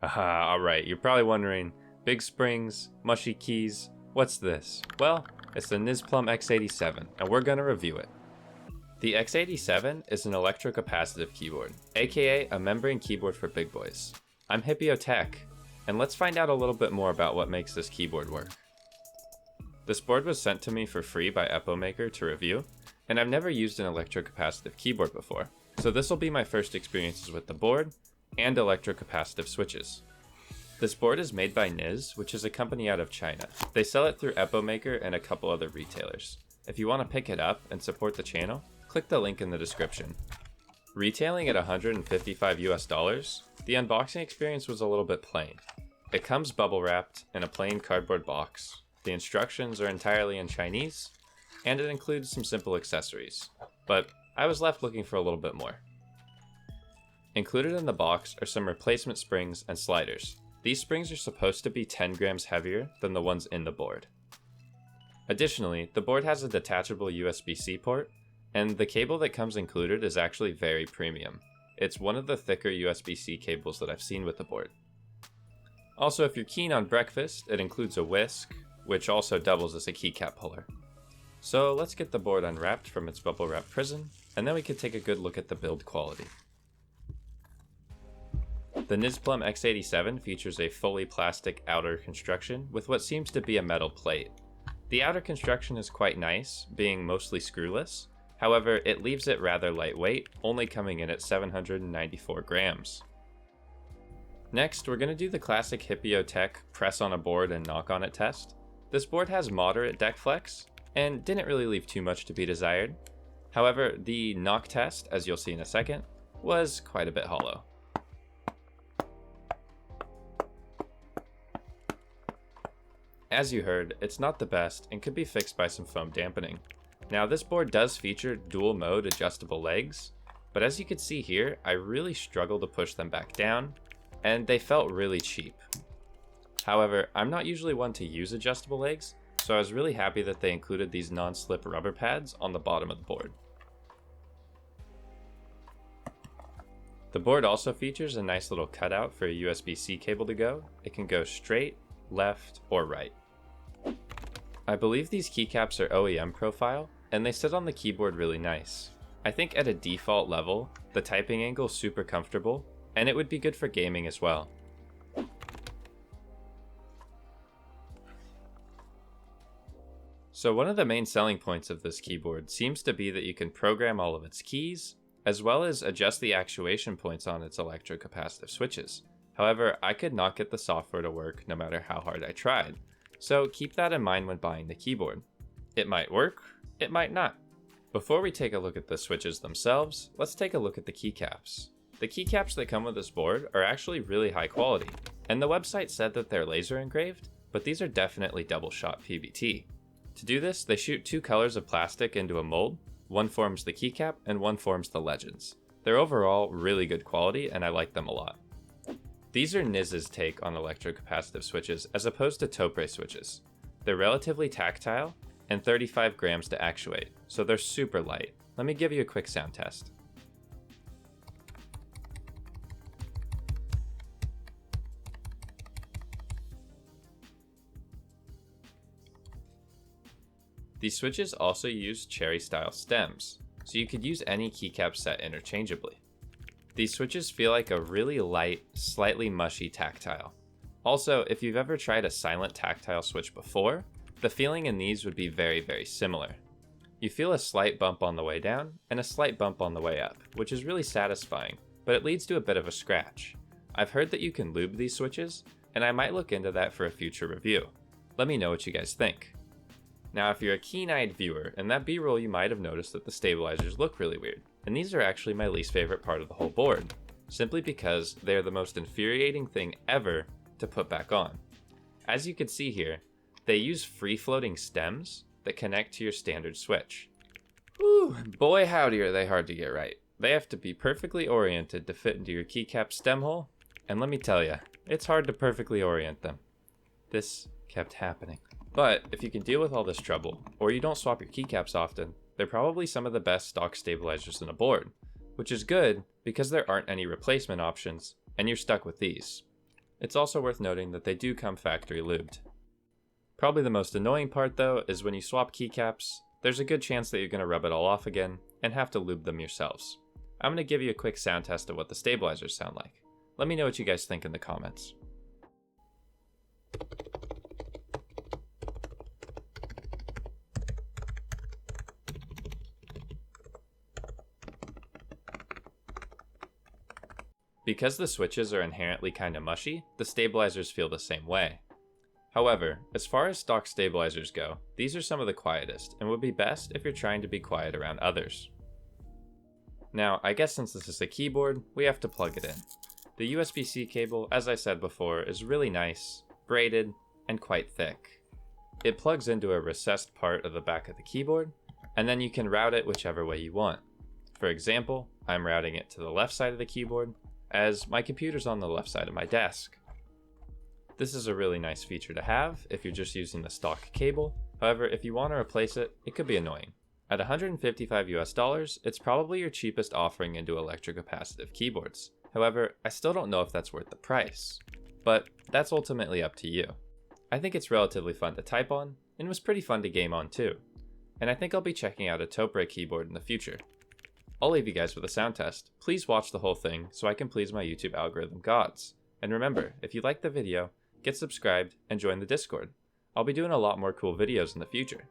Haha, alright, you're probably wondering, big springs, mushy keys, what's this? Well, it's the Niz Plum x87, and we're gonna review it. The x87 is an electrocapacitive keyboard, aka a membrane keyboard for big boys. I'm Hippio Tech, and let's find out a little bit more about what makes this keyboard work. This board was sent to me for free by Epomaker to review, and I've never used an electrocapacitive keyboard before, so this will be my first experiences with the board and electrocapacitive switches. This board is made by Niz, which is a company out of China. They sell it through Epomaker and a couple other retailers. If you want to pick it up and support the channel, click the link in the description. Retailing at $155 US, the unboxing experience was a little bit plain. It comes bubble wrapped in a plain cardboard box. The instructions are entirely in Chinese, and it includes some simple accessories. But I was left looking for a little bit more. Included in the box are some replacement springs and sliders. These springs are supposed to be 10 grams heavier than the ones in the board. Additionally, the board has a detachable USB-C port, and the cable that comes included is actually very premium. It's one of the thicker USB-C cables that I've seen with the board. Also, if you're keen on breakfast, it includes a whisk, which also doubles as a keycap puller. So let's get the board unwrapped from its bubble wrap prison, and then we can take a good look at the build quality. The Niz Plum x87 features a fully plastic outer construction with what seems to be a metal plate. The outer construction is quite nice, being mostly screwless. However, it leaves it rather lightweight, only coming in at 794 grams. Next, we're going to do the classic Hippio Tech press on a board and knock on it test. This board has moderate deck flex, and didn't really leave too much to be desired. However, the knock test, as you'll see in a second, was quite a bit hollow. As you heard, it's not the best and could be fixed by some foam dampening. Now this board does feature dual mode adjustable legs, but as you can see here, I really struggled to push them back down, and they felt really cheap. However, I'm not usually one to use adjustable legs, so I was really happy that they included these non-slip rubber pads on the bottom of the board. The board also features a nice little cutout for a USB-C cable to go. It can go straight, left, or right. I believe these keycaps are OEM profile, and they sit on the keyboard really nice. I think at a default level, the typing angle is super comfortable, and it would be good for gaming as well. So one of the main selling points of this keyboard seems to be that you can program all of its keys, as well as adjust the actuation points on its electrocapacitive switches. However, I could not get the software to work no matter how hard I tried, so keep that in mind when buying the keyboard. It might work, it might not. Before we take a look at the switches themselves, let's take a look at the keycaps. The keycaps that come with this board are actually really high quality, and the website said that they're laser engraved, but these are definitely double shot PBT. To do this, they shoot two colors of plastic into a mold. One forms the keycap and one forms the legends. They're overall really good quality, and I like them a lot. These are Niz's take on electrocapacitive switches as opposed to Topre switches. They're relatively tactile and 35 grams to actuate, so they're super light. Let me give you a quick sound test. These switches also use cherry style stems, so you could use any keycap set interchangeably. These switches feel like a really light, slightly mushy tactile. Also, if you've ever tried a silent tactile switch before, the feeling in these would be very, very similar. You feel a slight bump on the way down and a slight bump on the way up, which is really satisfying, but it leads to a bit of a scratch. I've heard that you can lube these switches, and I might look into that for a future review. Let me know what you guys think. Now, if you're a keen-eyed viewer, in that B-roll you might have noticed that the stabilizers look really weird, and these are actually my least favorite part of the whole board, simply because they are the most infuriating thing ever to put back on. As you can see here, they use free-floating stems that connect to your standard switch. Whew, boy howdy are they hard to get right. They have to be perfectly oriented to fit into your keycap stem hole, and let me tell you, it's hard to perfectly orient them. This kept happening. But if you can deal with all this trouble, or you don't swap your keycaps often, they're probably some of the best stock stabilizers in a board, which is good because there aren't any replacement options, and you're stuck with these. It's also worth noting that they do come factory lubed. Probably the most annoying part though is when you swap keycaps, there's a good chance that you're going to rub it all off again and have to lube them yourselves. I'm going to give you a quick sound test of what the stabilizers sound like. Let me know what you guys think in the comments. Because the switches are inherently kinda mushy, the stabilizers feel the same way. However, as far as stock stabilizers go, these are some of the quietest and would be best if you're trying to be quiet around others. Now, I guess since this is a keyboard, we have to plug it in. The USB-C cable, as I said before, is really nice, braided, and quite thick. It plugs into a recessed part of the back of the keyboard, and then you can route it whichever way you want. For example, I'm routing it to the left side of the keyboard, as my computer's on the left side of my desk. This is a really nice feature to have if you're just using the stock cable. However, if you want to replace it, it could be annoying. At $155 US, it's probably your cheapest offering into electrocapacitive keyboards. However, I still don't know if that's worth the price, but that's ultimately up to you. I think it's relatively fun to type on, and was pretty fun to game on too. And I think I'll be checking out a Topre keyboard in the future. I'll leave you guys with a sound test. Please watch the whole thing so I can please my YouTube algorithm gods. And remember, if you liked the video, get subscribed and join the Discord. I'll be doing a lot more cool videos in the future.